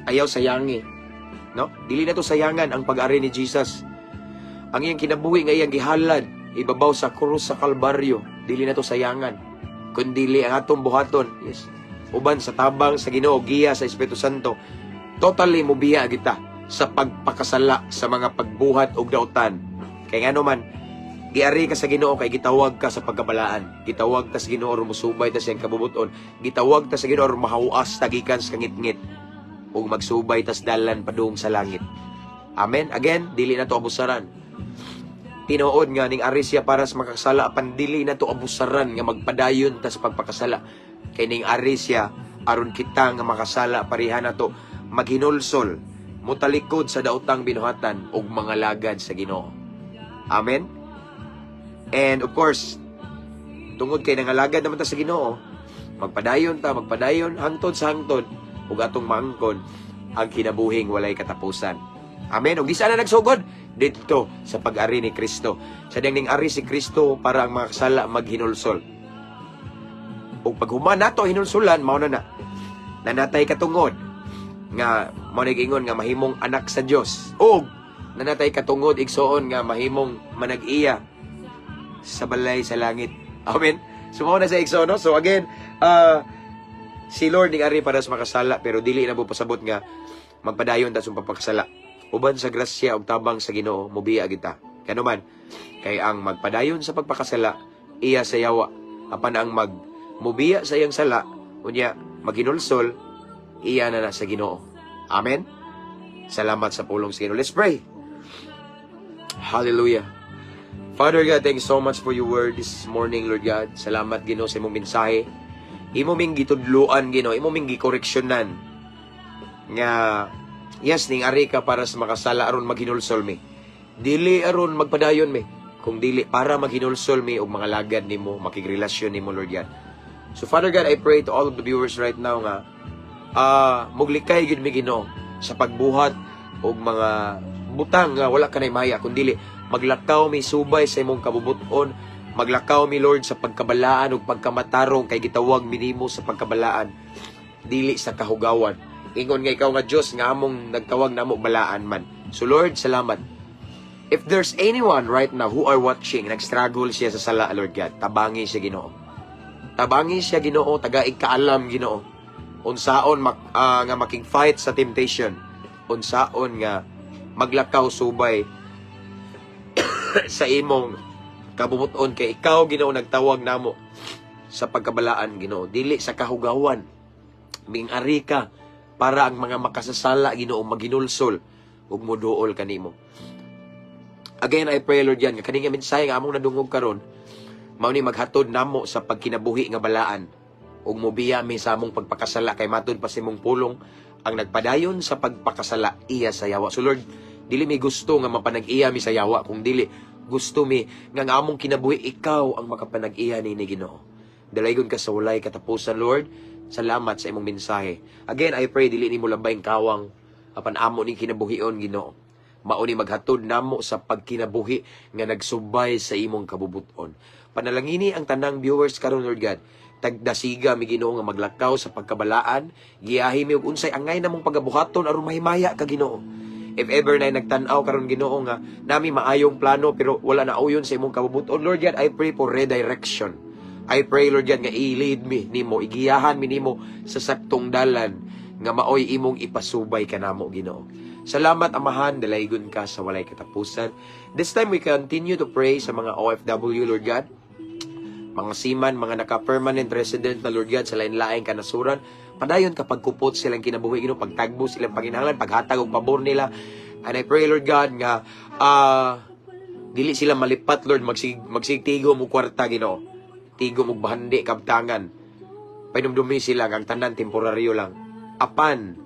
ayaw sayangi. No? Dili na to sayangan ang pag-ari ni Jesus. Ang iyang kinabuhi nga iyang gihalad, ibabaw sa krus sa Kalbaryo, dili na to sayangan. Kundili ang atong buhaton, yes. Uban sa tabang sa Ginoo, giya sa Espiritu Santo, totally mubiya kita sa pagpakasala sa mga pagbuhat og dautan. Kay ngano man, giari ka sa Ginoo kay gitawag ka sa pagkabalaan. Gitawag ta sa Ginoo ro musubay ta sa iyang kabubuton. Gitawag ta sa Ginoo ro mahawas ta gikan sa kangit-ngit ug magsubay tas dalan padung sa langit. Amen. Again, dili na to abusaran. Tinuod nga ning ari siya para sa makasala apan dili na to abusaran nga magpadayon tas pagpakasala. Kay ning ari siya aron kita nga makasala pareha na to maghinulsol, mutalikod sa daotang binuhatan ug mga lagad sa Ginoo. Amen. And of course, tungod kay nangalagad naman ta sa Ginoo, magpadayon hangtod sa hangtod ug atong maangkon ang kinabuhing walay katapusan. Amen. Ug di sana nagsugod dito sa pag-ari ni Kristo. Sa ning ari si Kristo para ang mga kasala maghinulsol. Ug pag human nato hinulsulan mao na nanatay katungod nga mao ingon nga mahimong anak sa Dios. Ug nanatay katungod igsoon nga mahimong manag-iya sa balay sa langit. Amen. So mao na sa igsoon, no? So again, si Lord ning ari para sa makasala pero dili na pasabot nga magpadayon ta sa pagpakasala. Uban sa grasya ug tabang sa Ginoo mubiya kita. Kano man kay ang magpadayon sa pagpakasala iya sa yawa apan ang magmubiya sa iyang sala unya maghinulsol iya na sa Ginoo. Amen. Salamat sa pulong sa Ginoo. Let's pray. Hallelujah. Father God, thank you so much for your word this morning, Lord God. Salamat Ginoo sa imong mensahe. Imo ming gitudluan Ginoo, imo ming gikoreksyonan nga yes ning ari ka para sa makasala aron maghinulsol mi. Dili aron magpadayon mi, kung dili para maghinulsol mi og mga lagad nimo, makigrelasyon nimo Lord God. So Father God, I pray to all of the viewers right now nga muglikay gid mi Ginoo sa pagbuhat og mga butang nga wala kanay maya, kun dili maglakaw mi subay sa imong kabubuton. Maglakaw mi Lord sa pagkabalaan ug pagkamatarong kay gitawag mi nimo sa pagkabalaan dili sa kahugawan. Ingon nga ikaw nga Dios nga among nagtawag namo balaan man. So Lord, salamat. If there's anyone right now who are watching nagstruggle siya sa sala, Lord God, tabangi siya Ginoo. Tabangi siya Ginoo, tagaig kaalam Ginoo. Unsaon nga making fight sa temptation. Unsaon nga maglakaw subay sa imong kabubuton kay ikaw Ginoo nagtawag namo sa pagkabalaan Ginoo, dili sa kahugawan. Ming-ari ka para ang mga makasasala Ginoo maghinulsol ug moduol kanimo. Again, I pray Lord yan nga kaning mensahe nga among nadungog karon mao ni maghatod namo sa pagkinabuhi nga balaan ug mobiya mi sa among pagpakasala kay matud pa sa imong pulong ang nagpadayon sa pagpakasala iya sa yawa. So Lord, dili mi gusto nga mapanag-iya mi sa yawa, kung dili gusto mi nga among kinabuhi ikaw ang makapanag-iya ni Ginoo. Dalaygon ka sa walay katapusan Lord. Salamat sa imong mensahe. Again, I pray dili nimo labayng kawang apan amo ning kinabuhion Ginoo. mao ni maghatod namo sa pagkinabuhi nga nagsubay sa imong kabubuton. Panalangini ang tanang viewers karon, Lord God, tagdasiga mi Ginoo nga maglakaw sa pagkabalaan, giyahi mi og unsay angay namong pagabuhaton aron mahimaya ka Ginoo. If ever na nagtan-aw karon Ginoo nga nami maayong plano pero wala na uyon sa imong kabubuton, Lord God, I pray for redirection. I pray, Lord God, nga i-lead mi nimo, igiyahan mi nimo sa saktong dalan nga maoy imong ipasubay kanamo Ginoo. Salamat Amahan, dalaygon ka sa walay katapusan. This time we continue to pray sa mga OFW, Lord God, mga seaman, mga naka-permanent resident na Lord God sa lain-laing kanasuran. Padayon kapag kupot silang kinabuhi Ginoo, pagtagbo silang panginahanglan, paghatag og pabor nila. And I pray, Lord God, nga dili sila malipat, Lord, magsigtigo mo kwarta Ginoo, tigo mo bahandi kabtangan, painumdumi sila ang tanan temporaryo lang. Apan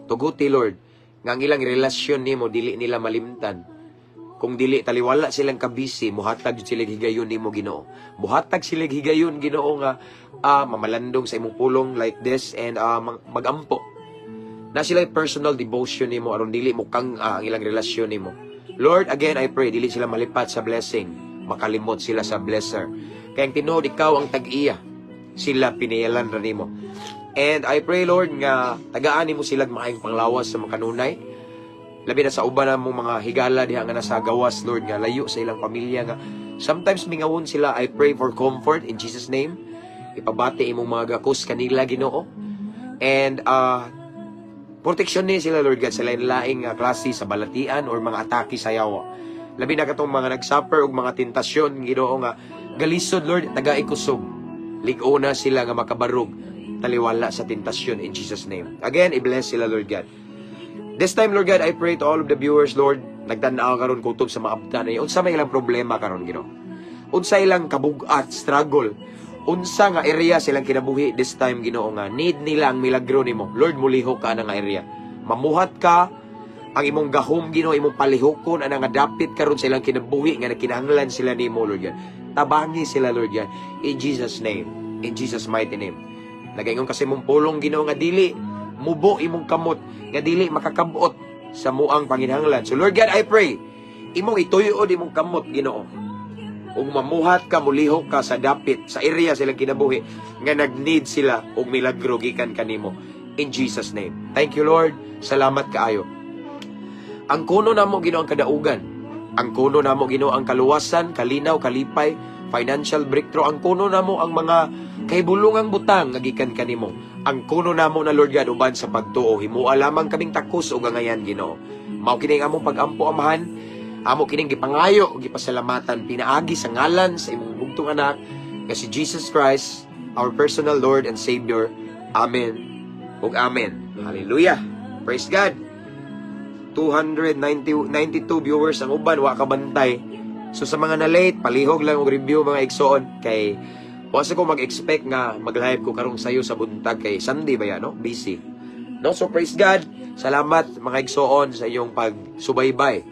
tuguti, Lord, nga ang ilang relasyon nimo dili nila malimtan. Kung dili taliwala silang kabisi, muhatag sila higayon nimo Ginoo. Muhatag sila higayon Ginoo nga mamalandong sa imong pulong like this and magampo. Na sila personal devotion nimo aron dili mo kang ang ilang relasyon nimo. Lord, again I pray dili sila malipat sa blessing, makalimot sila sa blesser. Kaya ang tinuod ikaw ang tag-iya, sila pinayalan ra nimo. And I pray, Lord, nga tagaan nimo sila maayong panglawas sa mga kanunay. Labi na sa uban na mong mga higala diha nga nasa gawas, Lord, nga layo sa ilang pamilya nga sometimes mingawon sila. I pray for comfort in Jesus' name. Ipabati imong mga gakos kanila Ginoo. And protection ni sila, Lord God, sa lain-laing klase sa balatian or mga atake sa yawa. Labi na katong mga nagsuffer og mga tentasyon Ginoo nga galisod, Lord, taga-ikusog. Ligo na sila nga makabarog, taliwala sa tentasyon in Jesus' name. Again, i-bless sila, Lord God. This time, Lord God, I pray to all of the viewers, Lord, nagtanaw karon kutob sa maabtan na unsa may ilang problema karon Ginoo. Unsa ilang kabugat, struggle, unsa nga area silang kinabuhi this time Ginoo nga need nila ang milagro nimo. Lord, mulihok ka na nga area. Mamuhat ka ang imong gahom Ginoo, imong palihokon ana nga dapit karon sa ilang kinabuhi nga nakinahanglan sila nimo, Lord God. Tabangi sila, Lord God, in Jesus name, in Jesus mighty name. Nagaingon kasi mong pulong Ginoo nga dili mubo imong kamot, nga dili makakabuot sa muang panginahanglan. So Lord God, I pray imong ituyod imong kamot Ginoo. Ug mamuhat ka, mulihok ka sa dapit sa area silang kinabuhi nga nag-need sila og milagro gikan kanimo in Jesus name. Thank you, Lord. Salamat kaayo. Ang kuno namo Ginoo ang kadaugan. Ang kuno namo Ginoo ang kaluwasan, kalinaw, kalipay, financial breakthrough. Ang kuno namo ang mga kahibulungang butang nga gikan kanimo. Ang kuno namo na Lord God uban sa pagtuo, himuha lamang kaming takos ug gangayan Ginoo. Mao kining among pagampo Amahan, amo kining gipangayo ug gipasalamatan pinaagi sa ngalan sa imong bugtong anak nga si Jesus Christ, our personal Lord and Savior. Amen ug amen. Hallelujah. Praise God. 292 viewers ang uban, wa ka bantay. So sa mga na-late, palihog lang og review mga igsoon kay wasa ko mag-expect nga mag-live ko karong sayo sa buntag kay Sunday ba yan, no? Busy. No? So praise God. Salamat mga igsoon sa iyong pagsubaybay.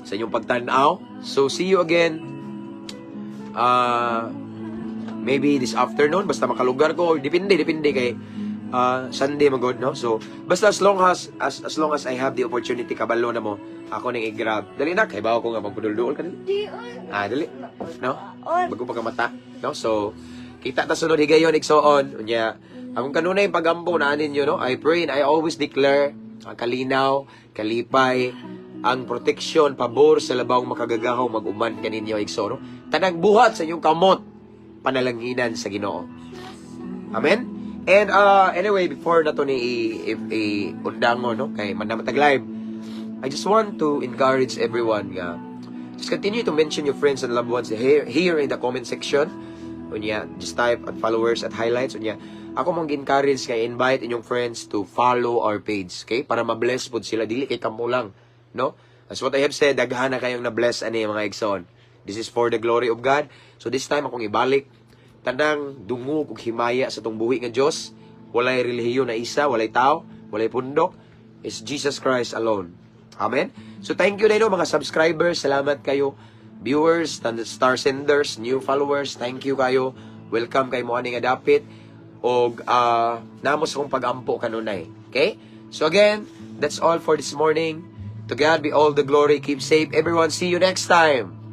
Sa inyong pagtanaw. So see you again. Maybe this afternoon basta makalugar ko or depende kay Sunday magod, no? So basta as long as I have the opportunity, kabalo na mo ako ning i-grab. Dali na kay bawo ko nga magpudul-duol ka dali. Dali. No? Bago pa ka mata, no? So kita ta sunod higayon igsoon unya. Akong kanunay pagampo na ninyo, no? I pray and I always declare ang kalinaw, kalipay, ang protection, pabor sa labawng makagagahaw mag-uman kaninyo igsoon, no? Tanang buhat sa inyong kamot, panalanginan sa Ginoo. Amen. And anyway, before na to ni undango, no, kay mandamatag live, I just want to encourage everyone nga just continue to mention your friends and loved ones here in the comment section. Unya, just type at followers at highlights. Unya, ako mong encourage kay invite inyong friends to follow our page, okay? Para ma-bless po sila, dili kay kamo lang, no? As what I have said, daghan na kayong na-bless ani mga igsoon. This is for the glory of God. So this time akong ibalik tanang dungog ug himaya sa tong buhi nga Dios. Walay relihiyon na isa, walay tao, walay pundok. It's Jesus Christ alone. Amen. So thank you dino mga subscribers, salamat kayo. Viewers, star senders, new followers, thank you kayo. Welcome kay mo ani nga dapit og namos kong pagampo kanunay. Okay? So again, that's all for this morning. To God be all the glory. Keep safe, everyone. See you next time.